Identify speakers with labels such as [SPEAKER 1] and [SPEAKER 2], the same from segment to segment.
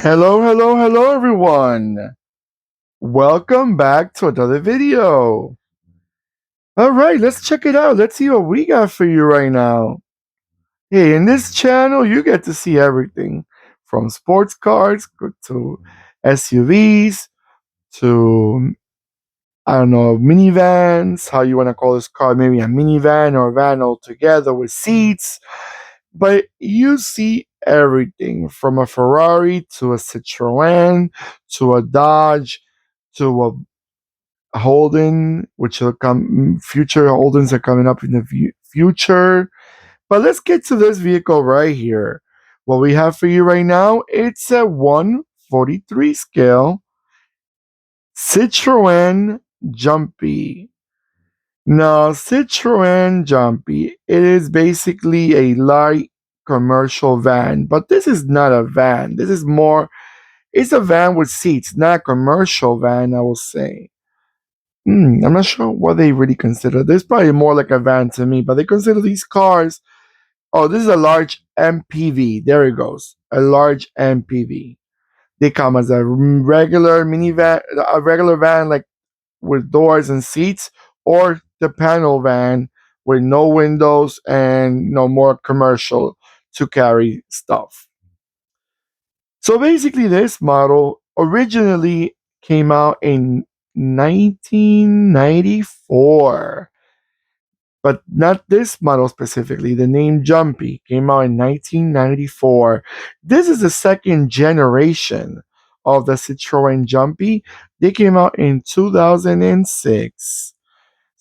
[SPEAKER 1] Hello, hello, hello, everyone. Welcome back to another video. All right, let's check it out. Let's see what we got for you right now. Hey, in this channel, you get to see everything from sports cars to SUVs to, I don't know, minivans, how you want to call this car, maybe a minivan or a van altogether with seats. But you see everything from a Ferrari to a Citroen to a Dodge to a Holden, which will come. Future Holdens are coming up in the future. But let's get to this vehicle right here. What we have for you right now, it's a 143 scale Citroen Jumpy. Now, Citroen Jumpy, it is basically a light commercial van, but this is not a van. This is more, it's a van with seats, not a commercial van, I will say. I'm not sure what they really consider. This probably more like a van to me, but they consider these cars. Oh, this is a large MPV. There it goes. A large MPV. They come as a regular minivan, a regular van like with doors and seats, or the panel van with no windows and no more commercial to carry stuff. So basically, this model originally came out in 1994, but not this model specifically. The name Jumpy came out in 1994. This is the second generation of the Citroen Jumpy. They came out in 2006.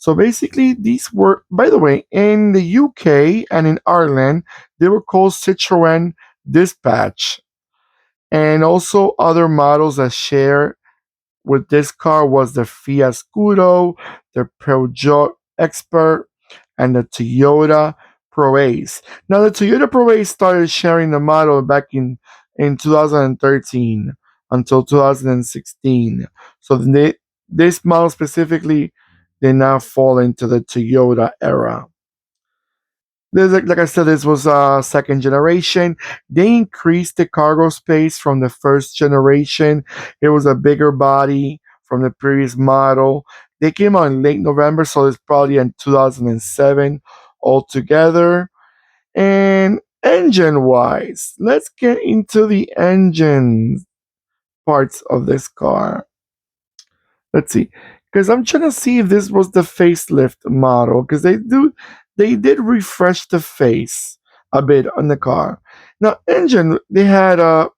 [SPEAKER 1] So basically, these were, by the way, in the UK and in Ireland, they were called Citroen Dispatch. And also other models that share with this car was the Fiat Scudo, the Peugeot Expert, and the Toyota ProAce. Now, the Toyota ProAce started sharing the model back in 2013 until 2016. So this model specifically did not fall into the Toyota era. Like I said, this was second generation. They increased the cargo space from the first generation. It was a bigger body from the previous model. They came out in late November, so it's probably in 2007 altogether. And engine wise, let's get into the engine parts of this car. Let's see, because I'm trying to see if this was the facelift model, because they did refresh the face a bit on the car. Now, engine, they had a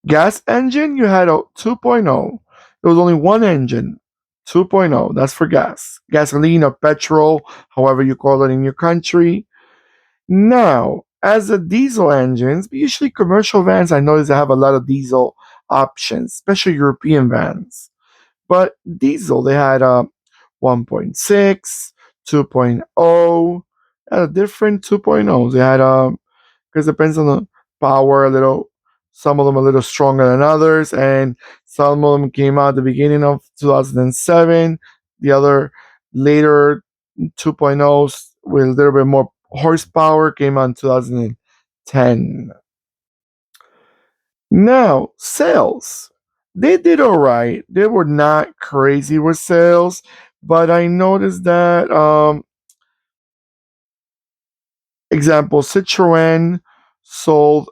[SPEAKER 1] gas engine. You had a 2.0. There was only one engine, 2.0. That's for gas, gasoline or petrol, however you call it in your country. Now, as the diesel engines, usually commercial vans, I notice they have a lot of diesel options, especially European vans. But diesel, they had a 1.6, 2.0, and a different 2.0s. They had because it depends on the power a little. Some of them a little stronger than others, and some of them came out at the beginning of 2007. The other later 2.0s with a little bit more horsepower came out in 2010. Now, sales. They did all right. They were not crazy with sales, but I noticed that, example, Citroen sold,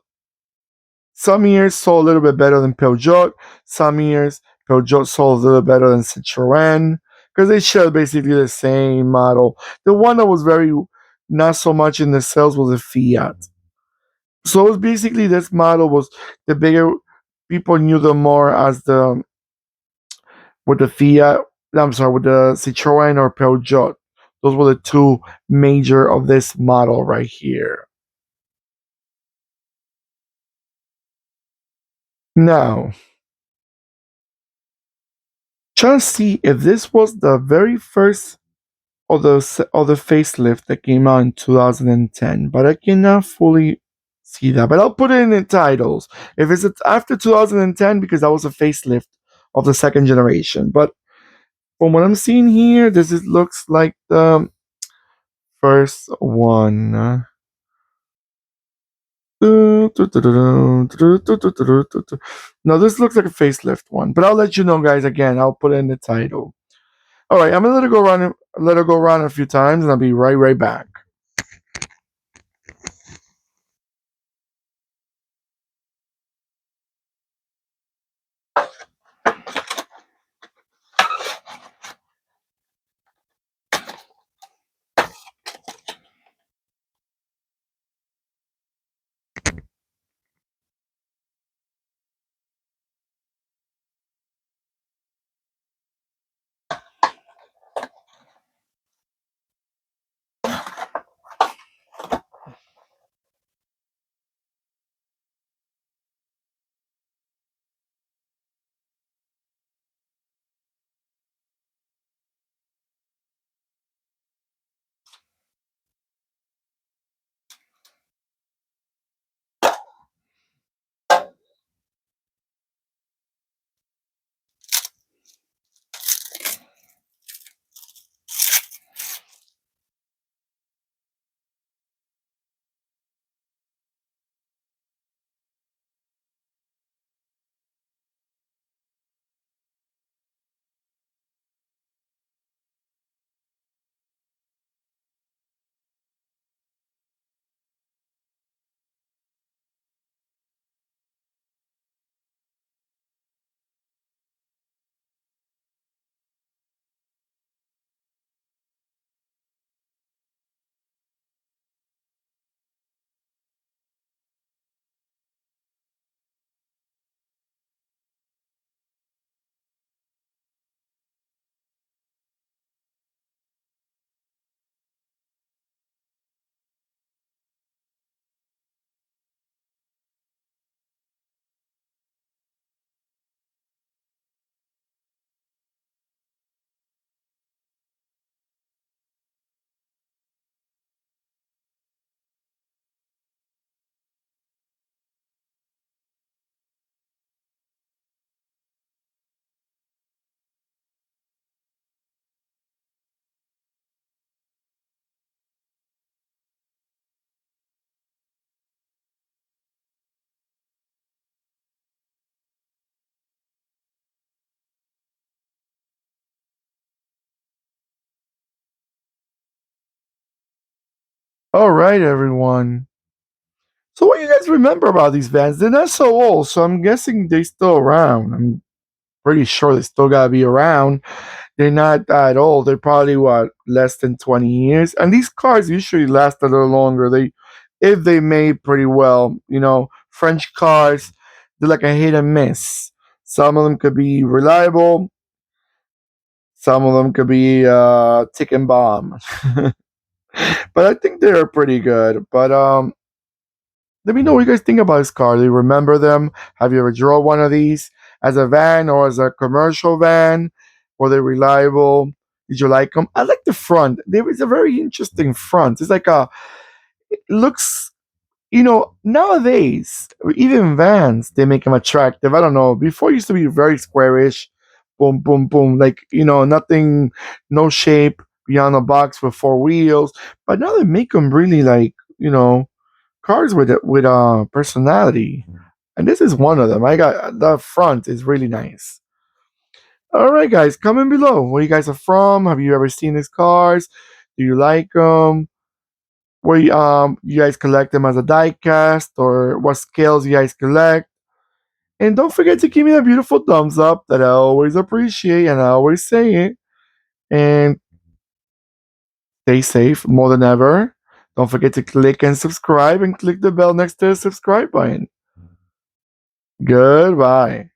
[SPEAKER 1] some years sold a little bit better than Peugeot. Some years, Peugeot sold a little better than Citroen because they share basically the same model. The one that was very not so much in the sales was the Fiat. So it was basically this model was the bigger people knew them more as the with the Fiat. I'm sorry, with the Citroen or Peugeot. Those were the two major of this model right here. Now, trying to see if this was the very first of the facelift that came out in 2010, but I cannot fully see that. But I'll put it in the titles if it's after 2010 because that was a facelift of the second generation. But from what I'm seeing here, looks like the first one. No, this looks like a facelift one, but I'll let you know, guys. Again, I'll put it in the title. All right, I'm gonna let it go around. Let it go around a few times, and I'll be right back. All right, everyone. So, what do you guys remember about these vans? They're not so old, so I'm guessing they're still around. I'm pretty sure they still gotta be around. They're not that old. They're probably what, less than 20 years. And these cars usually last a little longer. If they made pretty well, French cars, they're like a hit and miss. Some of them could be reliable. Some of them could be tick and bomb. But I think they're pretty good. But let me know what you guys think about this car. Do you remember them? Have you ever drove one of these as a van or as a commercial van? Were they reliable? Did you like them? I like the front. There is a very interesting front. It's like it looks, nowadays, even vans, they make them attractive. I don't know. Before it used to be very squarish, boom, boom, boom. Like, nothing, no shape beyond the box with four wheels. But now they make them really like, cars with personality, and this is one of them. I got the front is really nice. All right, guys, comment below where you guys are from. Have you ever seen these cars? Do you like them? Where you guys collect them as a diecast, or what scales you guys collect? And don't forget to give me a beautiful thumbs up that I always appreciate, and I always say it. And stay safe more than ever. Don't forget to click and subscribe, and click the bell next to the subscribe button. Goodbye.